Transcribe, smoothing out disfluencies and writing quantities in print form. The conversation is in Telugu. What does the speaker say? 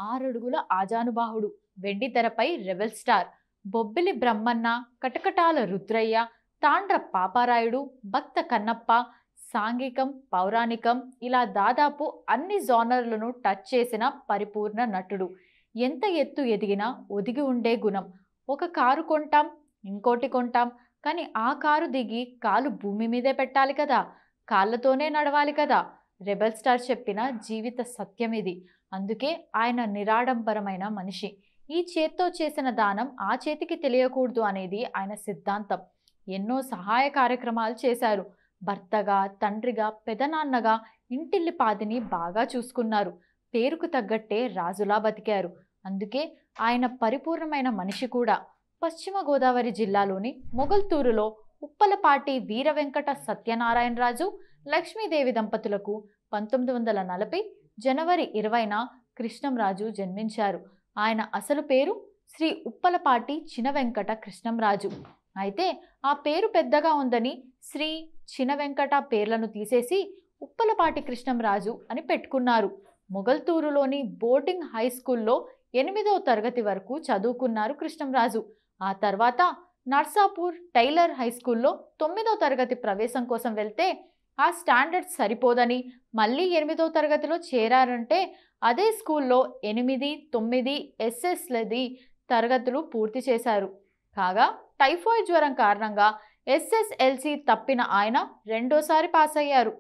ఆరడుగుల ఆజానుబాహుడు, వెండితెరపై రెబెల్ స్టార్, బొబ్బిలి బ్రహ్మన్న, కటకటాల రుద్రయ్య, తాండ్ర పాపారాయుడు, భక్త కన్నప్ప, సాంఘికం, పౌరాణికం ఇలా దాదాపు అన్ని జానర్లను టచ్ చేసిన పరిపూర్ణ నటుడు. ఎంత ఎత్తు ఎదిగినా ఒదిగి ఉండే గుణం. ఒక కారు కొంటాం, ఇంకోటి కొంటాం, కానీ ఆ కారు దిగి కాలు భూమి మీదే పెట్టాలి కదా, కాళ్ళతోనే నడవాలి కదా. రెబెల్ స్టార్ చెప్పిన జీవిత సత్యం ఇది. అందుకే ఆయన నిరాడంబరమైన మనిషి. ఈ చేత్తో చేసిన దానం ఆ చేతికి తెలియకూడదు అనేది ఆయన సిద్ధాంతం. ఎన్నో సహాయ కార్యక్రమాలు చేశారు. భర్తగా, తండ్రిగా, పెదనాన్నగా ఇంటిల్లిపాదిని బాగా చూసుకున్నారు. పేరుకు తగ్గట్టే రాజులా బతికారు. అందుకే ఆయన పరిపూర్ణమైన మనిషి కూడా. పశ్చిమ గోదావరి జిల్లాలోని మొగల్తూరులో ఉప్పలపాటి వీర వెంకట సత్యనారాయణరాజు, లక్ష్మీదేవి దంపతులకు 1940 జనవరి 20న కృష్ణంరాజు జన్మించారు. ఆయన అసలు పేరు శ్రీ ఉప్పలపాటి చిన వెంకట కృష్ణంరాజు. అయితే ఆ పేరు పెద్దగా ఉందని శ్రీ చిన వెంకట పేర్లను తీసేసి ఉప్పలపాటి కృష్ణంరాజు అని పెట్టుకున్నారు. మొగల్తూరులోని బోర్డింగ్ హై స్కూల్లో 8వ తరగతి వరకు చదువుకున్నారు కృష్ణంరాజు. ఆ తర్వాత నర్సాపూర్ టైలర్ హై స్కూల్లో 9వ తరగతి ప్రవేశం కోసం వెళ్తే ఆ స్టాండర్డ్ సరిపోదని మళ్ళీ 8వ తరగతిలో చేరారంటే అదే స్కూల్లో 8, 9 ఎస్ఎస్లది తరగతులు పూర్తి చేశారు. కాగా టైఫాయిడ్ జ్వరం కారణంగా ఎస్ఎస్ఎల్సి తప్పిన ఆయన రెండోసారి పాస్ అయ్యారు.